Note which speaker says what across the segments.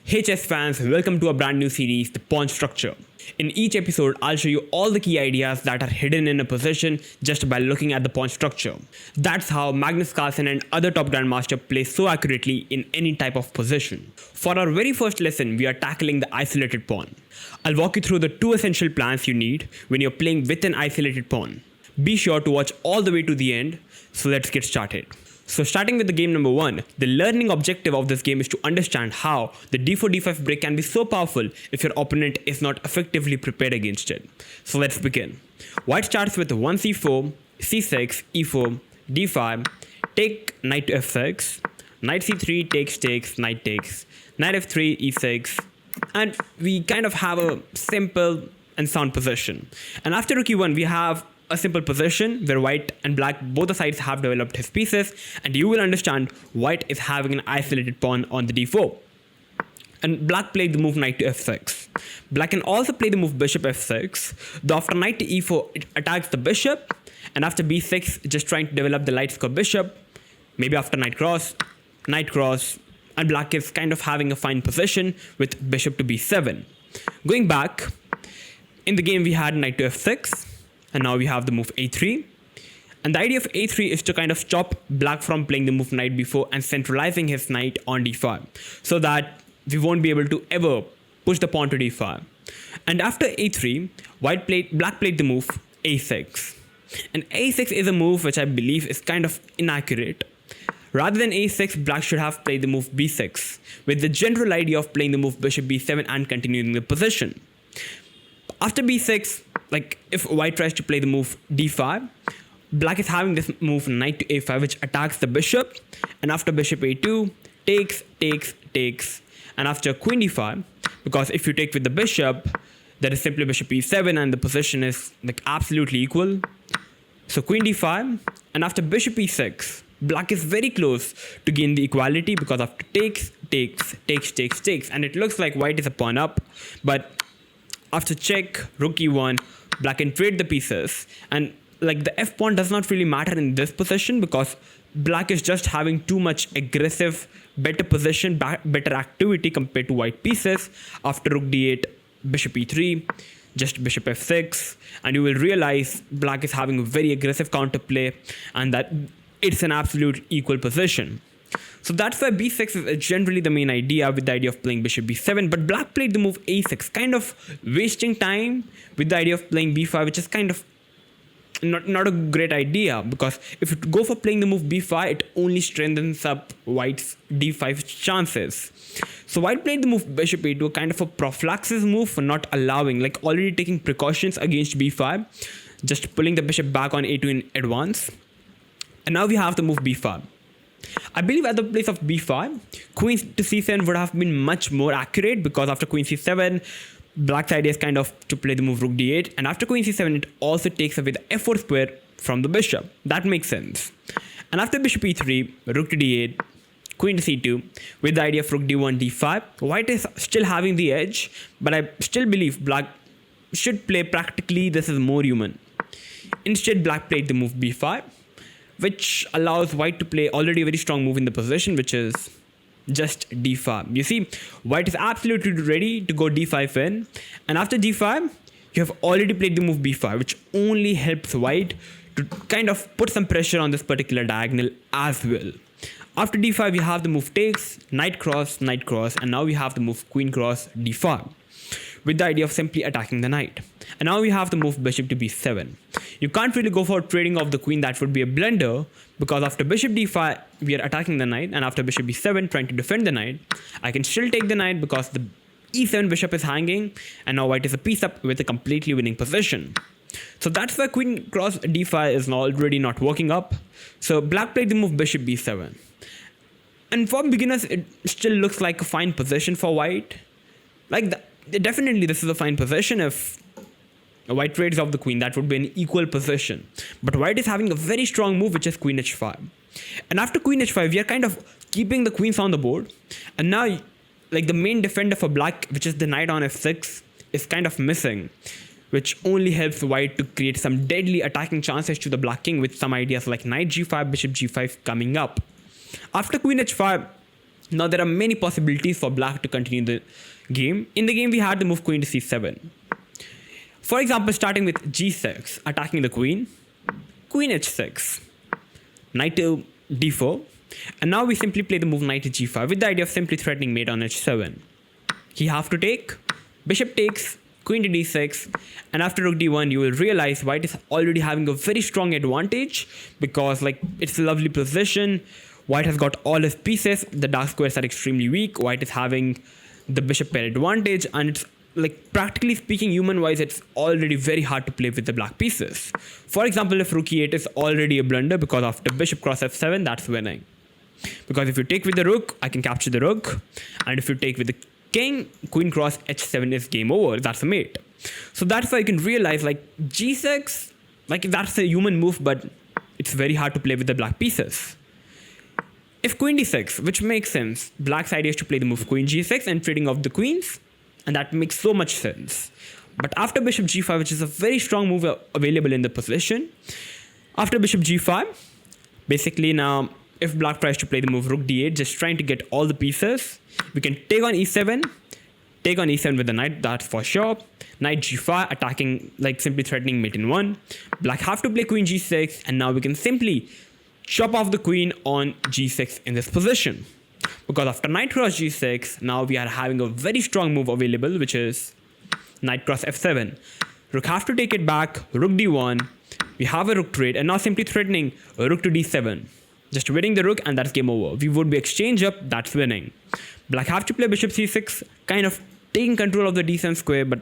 Speaker 1: Hey chess fans, welcome to a brand new series, The Pawn Structure. In each episode, I'll show you all the key ideas that are hidden in a position just by looking at the pawn structure. That's how Magnus Carlsen and other top grandmasters play so accurately in any type of position. For our very first lesson, we are tackling the isolated pawn. I'll walk you through the two essential plans you need when you're playing with an isolated pawn. Be sure to watch all the way to the end, so let's get started. So starting with the game number 1, the learning objective of this game is to understand how the d4 d5 break can be so powerful if your opponent is not effectively prepared against it. So let's begin. White starts with 1 c4, c6, e4, d5, take knight to f6, knight c3 takes, knight takes, knight f3, e6, and we kind of have a simple and sound position. And after rook e1, we have a simple position where white and black, both the sides have developed his pieces, and you will understand white is having an isolated pawn on the d4. And black played the move knight to f6. Black can also play the move bishop f6, though after knight to e4 it attacks the bishop, and after b6 just trying to develop the light square bishop, maybe after knight cross, and black is kind of having a fine position with bishop to b7. Going back, in the game we had knight to f6, and now we have the move a3. And the idea of a3 is to kind of stop black from playing the move knight b4 and centralizing his knight on d5, so that we won't be able to ever push the pawn to d5. And after a3, black played the move a6. And a6 is a move which I believe is kind of inaccurate. Rather than a6, black should have played the move b6, with the general idea of playing the move bishop b7 and continuing the position. After b6, like if white tries to play the move d5, black is having this move knight to a5 which attacks the bishop, and after bishop a2, takes, and after queen d5, because if you take with the bishop, there is simply bishop e7 and the position is like absolutely equal. So queen d5, and after bishop e6, black is very close to gain the equality, because after takes, and it looks like white is a pawn up, but after check, rook e1, black can trade the pieces, and like the f pawn does not really matter in this position because black is just having too much aggressive, better position, better activity compared to white pieces. After rook d8, bishop e3, just bishop f6, and you will realize black is having a very aggressive counterplay and that it's an absolute equal position. So that's why b6 is generally the main idea, with the idea of playing bishop b7, but black played the move a6, kind of wasting time with the idea of playing b5, which is kind of not a great idea, because if you go for playing the move b5, it only strengthens up white's d5 chances. So white played the move bishop a2, kind of a prophylaxis move for not allowing, like already taking precautions against b5, just pulling the bishop back on a2 in advance. And now we have the move b5. I believe at the place of b5, queen to c7 would have been much more accurate, because after queen c7, black's idea is kind of to play the move rook d8, and after queen c7, it also takes away the f4 square from the bishop. That makes sense. And after bishop e3, rook to d8, queen to c2, with the idea of rook d1, d5, white is still having the edge, but I still believe black should play practically this is more human. Instead, black played the move b5, which allows white to play already a very strong move in the position, which is just d5. You see, white is absolutely ready to go d5 in, and after d5, you have already played the move b5, which only helps white to kind of put some pressure on this particular diagonal as well. After d5, you have the move takes, knight cross, and now we have the move queen cross d5, with the idea of simply attacking the knight. And now we have the move bishop to b7. You can't really go for trading off the queen, that would be a blunder, because after bishop d5 we are attacking the knight, and after bishop b7 trying to defend the knight. I can still take the knight because the e7 bishop is hanging, and now white is a piece up with a completely winning position. So that's why queen cross d5 is already not working up. So black played the move bishop b7. And for beginners, it still looks like a fine position for white. Definitely this is a fine position. If white trades off the queen, that would be an equal position. But white is having a very strong move, which is queen h5. And after queen h5, we are kind of keeping the queens on the board. And now, like the main defender for black, which is the knight on f6, is kind of missing, which only helps white to create some deadly attacking chances to the black king with some ideas like knight g5, bishop g5 coming up. After queen h5, Now there are many possibilities for black to continue the game. In the game, we had the move queen to c7. For example, starting with g6, attacking the queen, queen h6, knight to d4, and now we simply play the move knight to g5 with the idea of simply threatening mate on h7. He have to take, bishop takes, queen to d6, and after rook d1, you will realize white is already having a very strong advantage because it's a lovely position. White has got all his pieces, the dark squares are extremely weak, white is having the bishop pair advantage, and it's practically speaking, human wise, it's already very hard to play with the black pieces. For example, if rook e8 is already a blunder because after bishop cross f7, that's winning. Because if you take with the rook, I can capture the rook, and if you take with the king, queen cross h7 is game over, that's a mate. So that's why you can realize g6, that's a human move, but it's very hard to play with the black pieces. If queen d6, which makes sense, black's idea is to play the move queen g6 and trading off the queens, and that makes so much sense. But after bishop g5, which is a very strong move available in the position, after bishop g5, basically now if black tries to play the move rook d8, just trying to get all the pieces, we can take on e7 with the knight, that's for sure. Knight g5, attacking, simply threatening mate in 1. Black have to play queen g6, and now we can simply chop off the queen on g6 in this position. Because after knight cross g6, now we are having a very strong move available, which is knight cross f7. Rook have to take it back, rook d1, we have a rook trade, and now simply threatening rook to d7. Just winning the rook, and that's game over. We would be exchange up, that's winning. Black have to play bishop c6, kind of taking control of the d7 square, but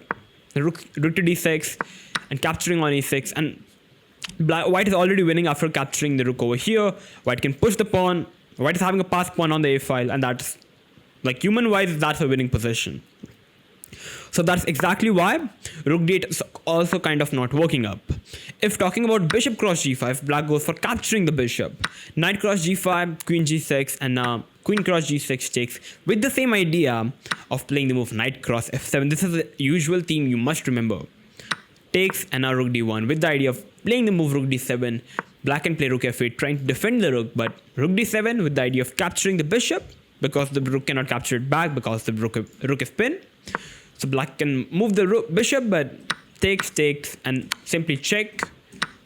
Speaker 1: rook to d6 and capturing on e6, and white is already winning after capturing the rook over here. White can push the pawn. White is having a pass pawn on the a file, and that's human wise, that's a winning position. So that's exactly why rook d8 is also kind of not working up. If talking about bishop cross g5, black goes for capturing the bishop. Knight cross g5, queen g6, and now queen cross g6 takes with the same idea of playing the move knight cross f7. This is a usual theme you must remember. Takes, and now rook d1 with the idea of playing the move rook d7. Black can play rook f8 trying to defend the rook, but rook d7 with the idea of capturing the bishop because the rook cannot capture it back because the rook is pinned. So black can move the bishop, but takes, and simply check,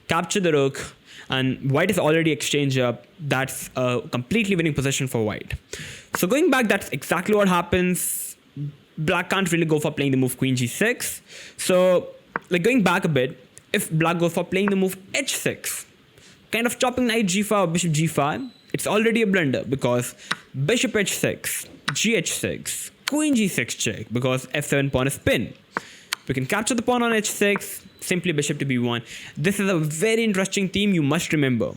Speaker 1: capture the rook, and white is already exchanged up. That's a completely winning position for white. So going back, that's exactly what happens. Black can't really go for playing the move queen g6. So going back a bit, if black goes for playing the move h6, kind of chopping knight g5 or bishop g5, it's already a blunder because bishop h6, gh6, queen g6 check because f7 pawn is pinned. We can capture the pawn on h6, simply bishop to b1. This is a very interesting theme you must remember.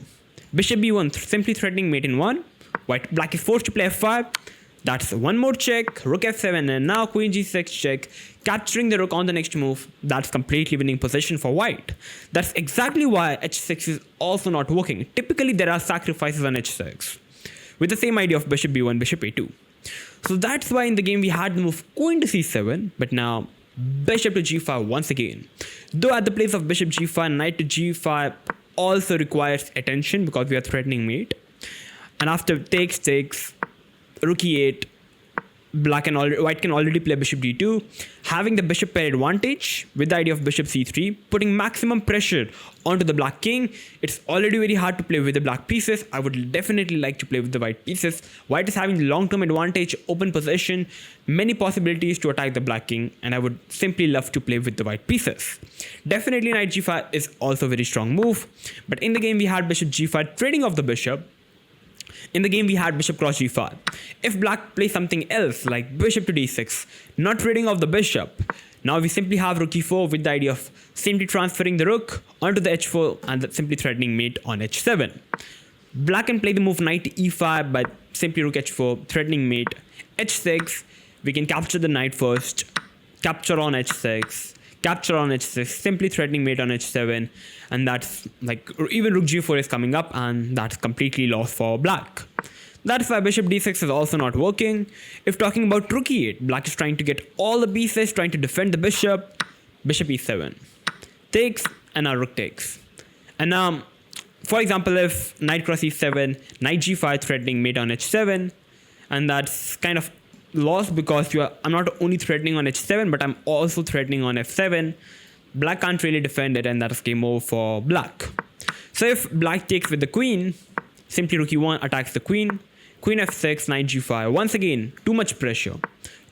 Speaker 1: Bishop b1 simply threatening mate in 1. Black is forced to play f5. That's one more check, rook f7, and now queen g6 check, capturing the rook on the next move. That's completely winning position for white. That's exactly why h6 is also not working. Typically there are sacrifices on h6 with the same idea of bishop b1, bishop a2. So that's why in the game we had the move queen to c7, but now bishop to g5 once again. Though at the place of bishop g5, knight to g5 also requires attention because we are threatening mate. And after takes, rook e8, white can already play bishop d2, having the bishop pair advantage with the idea of bishop c3, putting maximum pressure onto the black king. It's already very hard to play with the black pieces. I would definitely like to play with the white pieces. White is having long-term advantage, open possession, many possibilities to attack the black king, and I would simply love to play with the white pieces. Definitely knight g5 is also a very strong move, but in the game we had bishop g5 trading off the bishop. In the game, we had bishop cross g5. If black plays something else, like bishop to d6, not trading off the bishop, now we simply have rook e4 with the idea of simply transferring the rook onto the h4 and simply threatening mate on h7. Black can play the move knight to e5, but simply rook h4, threatening mate. h6, we can capture the knight first, capture on h6, capture on h6, simply threatening mate on h7, and that's even rook g4 is coming up, and that's completely lost for black. That's why bishop d6 is also not working. If talking about rook e8, black is trying to get all the pieces, trying to defend the bishop. Bishop e7 takes, and now rook takes. And now, for example, if knight cross e7, knight g5 threatening mate on h7, and that's kind of lost because I'm not only threatening on h7, but I'm also threatening on f7. Black can't really defend it, and that's game over for black. So if black takes with the queen, simply rook e1 attacks the queen. Queen f6, knight g5. Once again, too much pressure.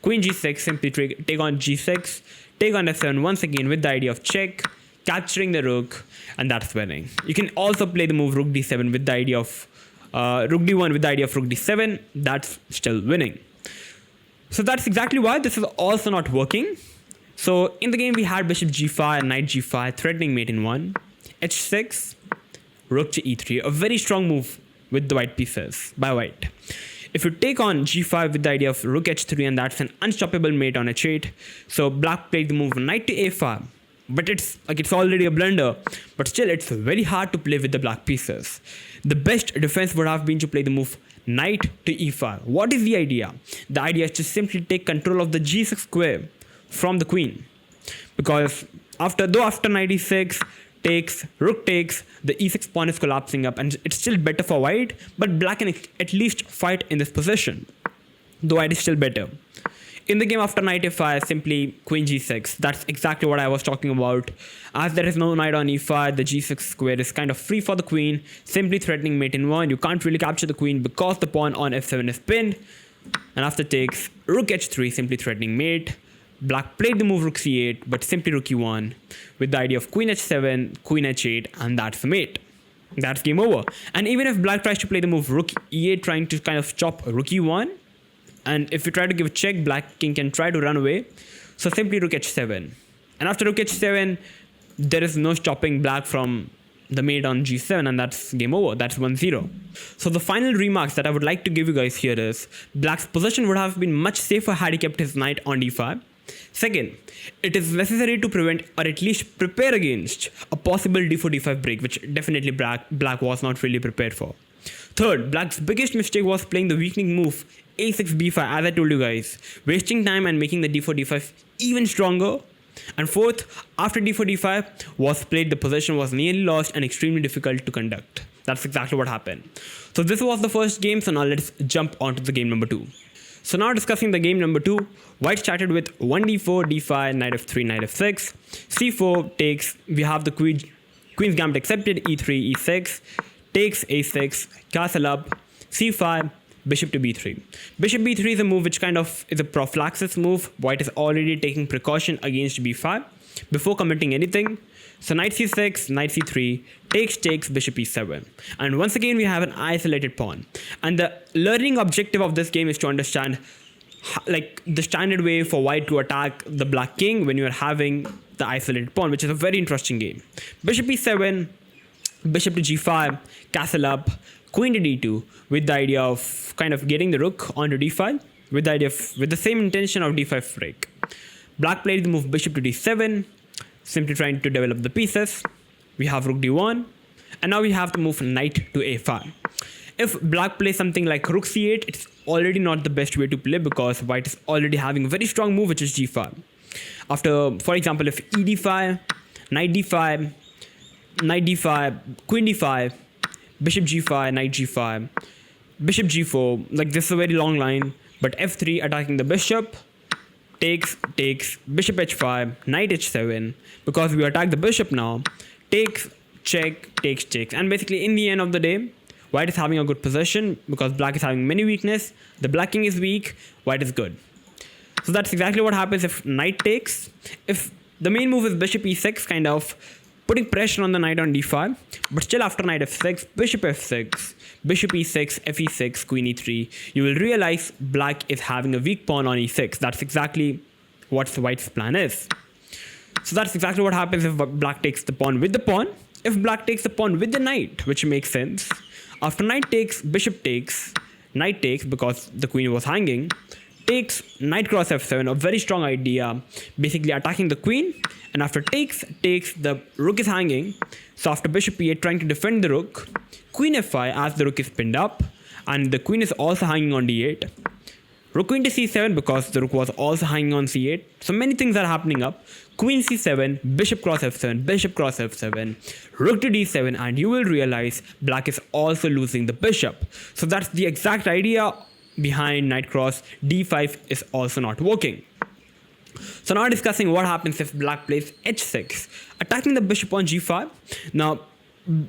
Speaker 1: Queen g6, simply take on g6. Take on f7 once again with the idea of check, capturing the rook, and that's winning. You can also play the move rook d7 with the idea of rook d1 with the idea of rook d7. That's still winning. So that's exactly why this is also not working. So in the game we had bishop g5, knight g5, threatening mate in 1. h6, rook to e3, a very strong move with the white pieces by white. If you take on g5 with the idea of rook h3, and that's an unstoppable mate on h8. So black played the move knight to a5, but it's already a blunder, but still it's very hard to play with the black pieces. The best defense would have been to play the move knight to e5. What is the idea? The idea is to simply take control of the g6 square from the queen, because after knight e6 takes, rook takes, the e6 pawn is collapsing up, and it's still better for white, but black can at least fight in this position, though white is still better. In the game after knight f5, simply queen g6. That's exactly what I was talking about. As there is no knight on e5, the g6 square is kind of free for the queen, simply threatening mate in 1. You can't really capture the queen because the pawn on f7 is pinned. And after takes, rook h3, simply threatening mate. Black played the move rook c8, but simply rook e1 with the idea of queen h7, queen h8, and that's the mate. That's game over. And even if black tries to play the move rook e8, trying to kind of chop rook e1, and if you try to give a check, black king can try to run away. So simply rook h7. And after rook h7, there is no stopping black from the mate on g7, and that's game over. That's 1-0. So the final remarks that I would like to give you guys here is, black's position would have been much safer had he kept his knight on d5. Second, it is necessary to prevent or at least prepare against a possible d4 d5 break, which definitely black was not really prepared for. Third, black's biggest mistake was playing the weakening move a6 b5, as I told you guys, wasting time and making the d4 d5 even stronger. And fourth, after d4 d5 was played, the position was nearly lost and extremely difficult to conduct. That's exactly what happened. So this was the first game, so now let's jump on to the game number 2. So now discussing the game number 2, white started with 1d4, d5, knight f3, knight f6, c4 takes, we have the queen's gambit accepted, e3, e6, takes a6, castle up, c5, bishop to b3. Bishop b3 is a move which kind of is a prophylaxis move. White is already taking precaution against b5 before committing anything. So knight c6, knight c3, takes, bishop e7. And once again we have an isolated pawn. And the learning objective of this game is to understand like the standard way for white to attack the black king when you are having the isolated pawn, which is a very interesting game. Bishop e7, bishop to g5, castle up, queen to d2, with the idea of kind of getting the rook onto d5 with the same intention of d5 break. Black played the move bishop to d7, simply trying to develop the pieces. We have rook d1, and now we have to move knight to a5. If black plays something like rook c8, it's already not the best way to play because white is already having a very strong move, which is g5. After, for example, if e d5, knight d5, knight d5, queen d5, bishop g5, knight g5, bishop g4, like this is a very long line, but f3 attacking the bishop, takes, bishop h5, knight h7, because we attack the bishop now, takes, check, takes, and basically in the end of the day, white is having a good position because black is having many weakness, the black king is weak, white is good. So that's exactly what happens if knight takes. If the main move is bishop e6, kind of putting pressure on the knight on d5, but still after knight f6, bishop f6, bishop e6, fe6, queen e3, you will realize black is having a weak pawn on e6. That's exactly what the white's plan is. So that's exactly what happens if black takes the pawn with the pawn. If black takes the pawn with the knight, which makes sense, after knight takes, bishop takes, knight takes because the queen was hanging, takes, knight cross f7, a very strong idea, basically attacking the queen, and after takes, the rook is hanging, so after bishop e8 trying to defend the rook, queen f5 as the rook is pinned up, and the queen is also hanging on d8, rook queen to c7 because the rook was also hanging on c8, so many things are happening up, queen c7, bishop cross f7, rook to d7, and you will realize black is also losing the bishop. So that's the exact idea behind knight cross d5 is also not working. So now discussing what happens if black plays h6, attacking the bishop on g5. Now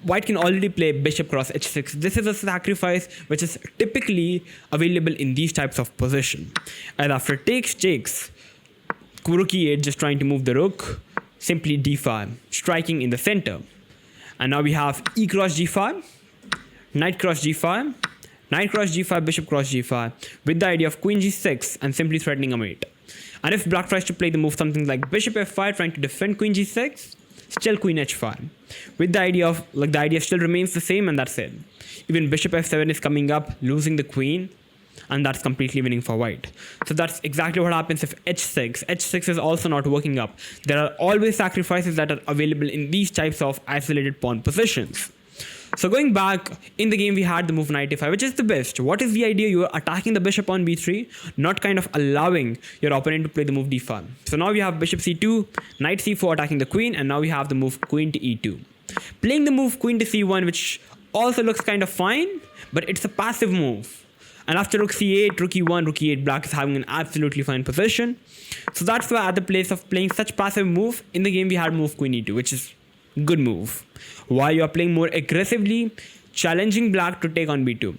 Speaker 1: white can already play bishop cross h6. This is a sacrifice which is typically available in these types of position. And after takes, rook e8, just trying to move the rook, simply d5, striking in the center. And now we have e cross g5, knight cross g5, knight cross g5, bishop cross g5, with the idea of queen g6 and simply threatening a mate. And if black tries to play the move something like bishop f5, trying to defend queen g6, still queen h5, with the idea of, like, the idea still remains the same, and that's it. Even bishop f7 is coming up, losing the queen, and that's completely winning for white. So that's exactly what happens if h6. h6 is also not working up. There are always sacrifices that are available in these types of isolated pawn positions. So going back, in the game we had the move knight a5, which is the best. What is the idea? You are attacking the bishop on b3, not kind of allowing your opponent to play the move d5. So now we have bishop c2, knight c4 attacking the queen, and now we have the move queen to e2. Playing the move queen to c1, which also looks kind of fine, but it's a passive move. And after rook c8, rook e1, rook e8, black is having an absolutely fine position. So that's why at the place of playing such passive move, in the game we had move queen e2, which is good move. While you are playing more aggressively, challenging black to take on b2.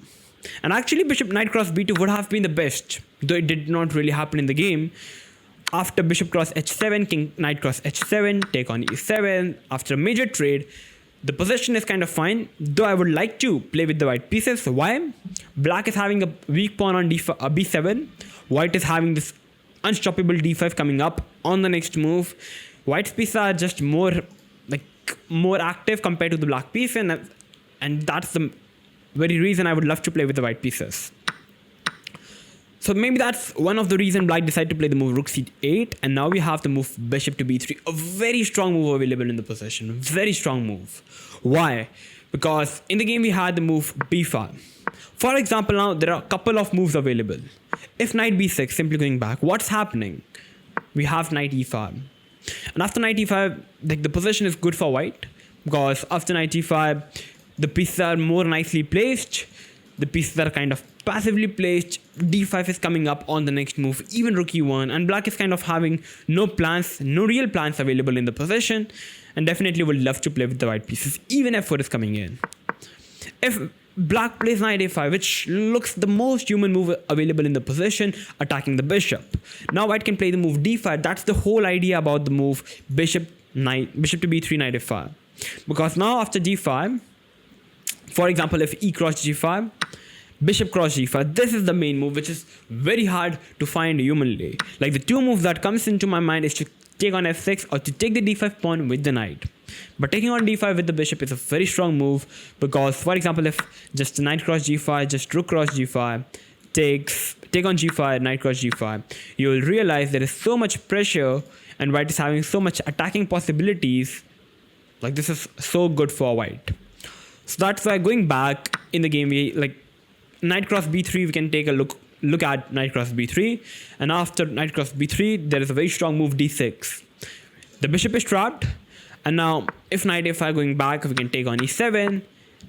Speaker 1: And actually bishop knight cross b2 would have been the best, though it did not really happen in the game. After bishop cross h7, king knight cross h7, take on e7, after a major trade, the position is kind of fine, though I would like to play with the white pieces. Why? Black is having a weak pawn on b7, white is having this unstoppable d5 coming up on the next move. White's pieces are just more active compared to the black piece, and that's the very reason I would love to play with the white pieces. So maybe that's one of the reasons black decided to play the move rook c8, and now we have the move bishop to b3, a very strong move available in the position, very strong move. Why? Because in the game we had the move b5. For example, now there are a couple of moves available. If knight b6, simply going back, what's happening? We have knight e5. And after knight e5, the position is good for white, because after knight e5, the pieces are more nicely placed, the pieces are kind of passively placed, d5 is coming up on the next move, even rook e1, and black is kind of having no real plans available in the position, and definitely would love to play with the white pieces, even f4 is coming in. If black plays knight a5, which looks the most human move available in the position, attacking the bishop. Now white can play the move d5. That's the whole idea about the move bishop to b3, knight f5. Because now after d5, for example, if e cross g5, bishop cross g5, this is the main move, which is very hard to find humanly. Like, the two moves that comes into my mind is to take on f6 or to take the d5 pawn with the knight. But taking on d5 with the bishop is a very strong move, because, for example, if just knight cross g5, just rook cross g5, take on g5, knight cross g5, you will realize there is so much pressure and white is having so much attacking possibilities. Like, this is so good for white. So that's why, going back in the game, knight cross b3, we can take a look at knight cross b3, and after knight cross b3, there is a very strong move d6. The bishop is trapped. And now, if knight a5 going back, we can take on e7,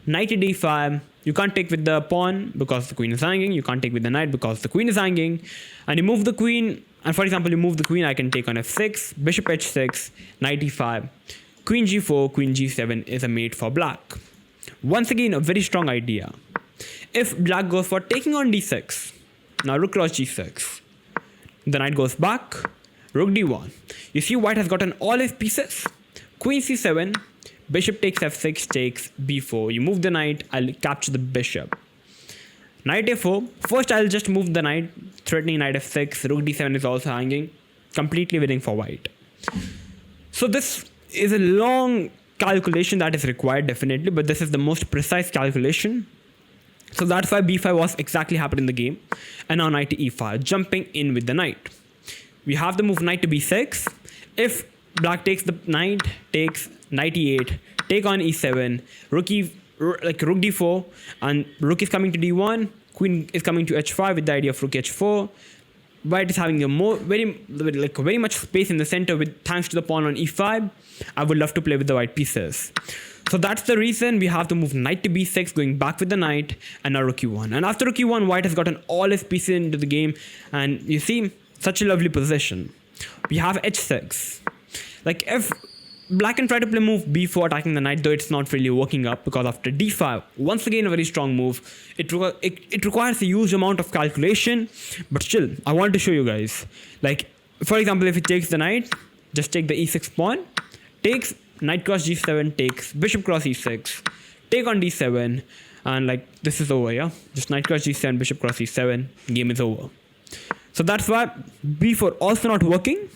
Speaker 1: knight to d5. You can't take with the pawn because the queen is hanging. You can't take with the knight because the queen is hanging. And you move the queen. And for example, you move the queen, I can take on f6, bishop h6, knight e5, queen g4, queen g7 is a mate for black. Once again, a very strong idea. If black goes for taking on d6, now rook cross g6, the knight goes back, rook d1. You see white has gotten all his pieces. Queen c7, bishop takes f6, takes b4. You move the knight, I'll capture the bishop. Knight a4, first I'll just move the knight, threatening knight f6, rook d7 is also hanging, completely winning for white. So this is a long calculation that is required, definitely, but this is the most precise calculation. So that's why b5 was exactly happened in the game. And now knight to e5, jumping in with the knight. We have the move knight to b6. If black takes the knight, takes knight e8, take on e7, rook d4, and rook is coming to d1, queen is coming to h5 with the idea of rook h4. White is having a very much space in the center with thanks to the pawn on e5. I would love to play with the white pieces. So that's the reason we have to move knight to b6, going back with the knight, and now rook e1. And after rook e1, white has gotten all his pieces into the game, and you see, such a lovely position. We have h6. Like, if black can try to play move b4 attacking the knight, though it's not really working up, because after d5, once again a very strong move. It requires a huge amount of calculation, but still, I want to show you guys. Like, for example, if it takes the knight, just take the e6 pawn, takes knight cross g7, takes bishop cross e6, take on d7, and like, this is over, yeah? Just knight cross g7, bishop cross e7, game is over. So that's why b4 also not working.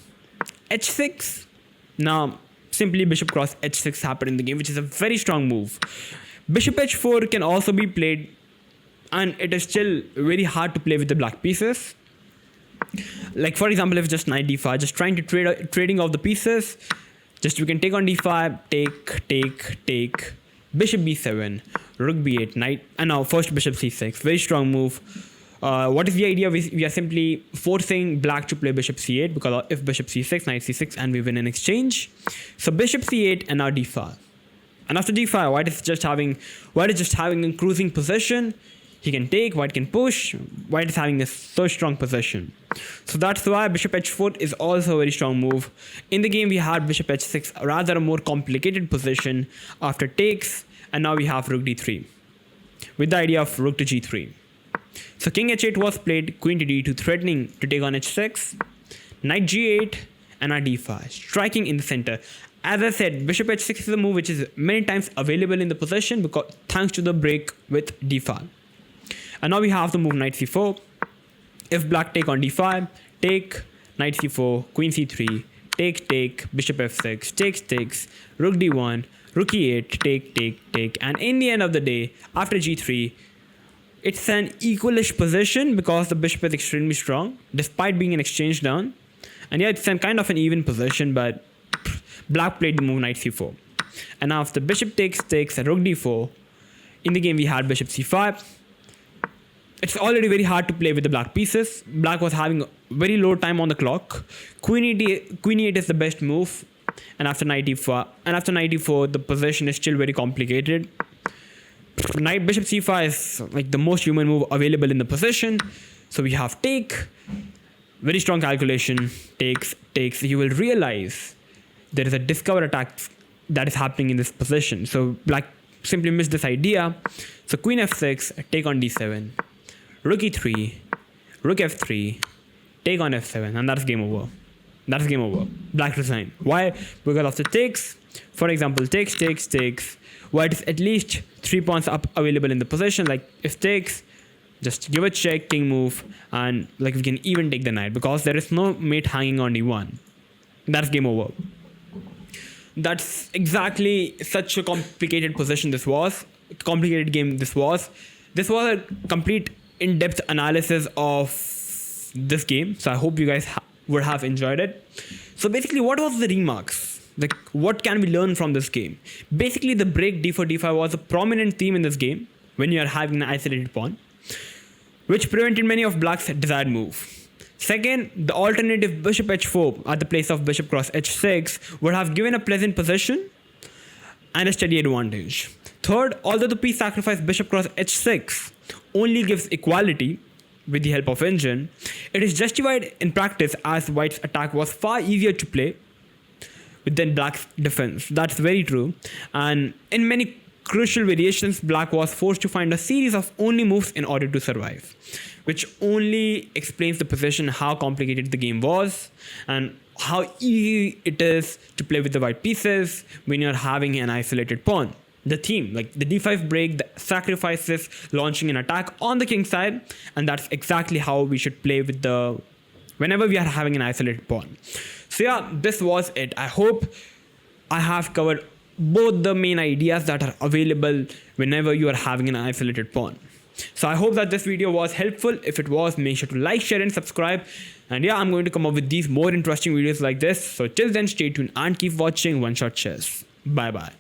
Speaker 1: h6, now simply bishop cross h6 happened in the game, which is a very strong move. Bishop h4 can also be played, and it is still very hard to play with the black pieces. Like, for example, if just knight d5, just trying to trading off the pieces, just we can take on d5, take, bishop b7, rook b8, knight, and now first bishop c6. Very strong move. What is the idea? We are simply forcing black to play bishop c8, because if bishop c6, knight c6, and we win in exchange. So bishop c8 and now d5. And after d5, white is just having a cruising position. He can take, white can push. White is having a so strong position. So that's why bishop h4 is also a very strong move. In the game, we had bishop h6, rather a more complicated position after takes, and now we have rook d3 with the idea of rook to g3. So king h8 was played, queen to d2, threatening to take on h6, knight g8, and now d5, striking in the center. As I said, bishop h6 is a move which is many times available in the position, because thanks to the break with d5. And now we have to move knight c4. If black take on d5, take, knight c4, queen c3, take, bishop f6, takes, rook d1, rook e8, take. And in the end of the day, after g3, it's an equalish position because the bishop is extremely strong, despite being an exchange down. And yeah, it's kind of an even position, but black played the move knight c4. And now after bishop takes, and rook d4, in the game we had bishop c5. It's already very hard to play with the black pieces. Black was having very low time on the clock. Queen e8 is the best move. And after knight e4, the position is still very complicated. Knight bishop c5 is like the most human move available in the position. So we have take, very strong calculation, takes. You will realize there is a discover attack that is happening in this position. So black simply missed this idea. So queen f6, take on d7, rook e3, rook f3, take on f7, and that's game over. Black resign. Why? Because after takes, for example, takes, white is at least 3 pawns up available in the position. Like, if takes, just give a check, king move, and like we can even take the knight, because there is no mate hanging on d1. That's game over. That's exactly such a complicated position this was. Complicated game this was. This was a complete in-depth analysis of this game. So I hope you guys would have enjoyed it. So basically, what was the remarks? Like, what can we learn from this game? Basically, the break d4, d5 was a prominent theme in this game when you are having an isolated pawn, which prevented many of black's desired move. Second, the alternative bishop h4 at the place of bishop cross h6 would have given a pleasant position and a steady advantage. Third, although the piece sacrifice bishop cross h6 only gives equality with the help of engine, it is justified in practice as white's attack was far easier to play than black's defense. That's very true. And in many crucial variations, black was forced to find a series of only moves in order to survive, which only explains the position, how complicated the game was, and how easy it is to play with the white pieces when you're having an isolated pawn. The theme, like the d5 break, the sacrifices, launching an attack on the king side, and that's exactly how we should play with whenever we are having an isolated pawn. So yeah, this was it. I hope I have covered both the main ideas that are available whenever you are having an isolated pawn. So I hope that this video was helpful. If it was, make sure to like, share and subscribe. And yeah, I'm going to come up with these more interesting videos like this. So till then, stay tuned and keep watching One Shot Chess. Bye bye.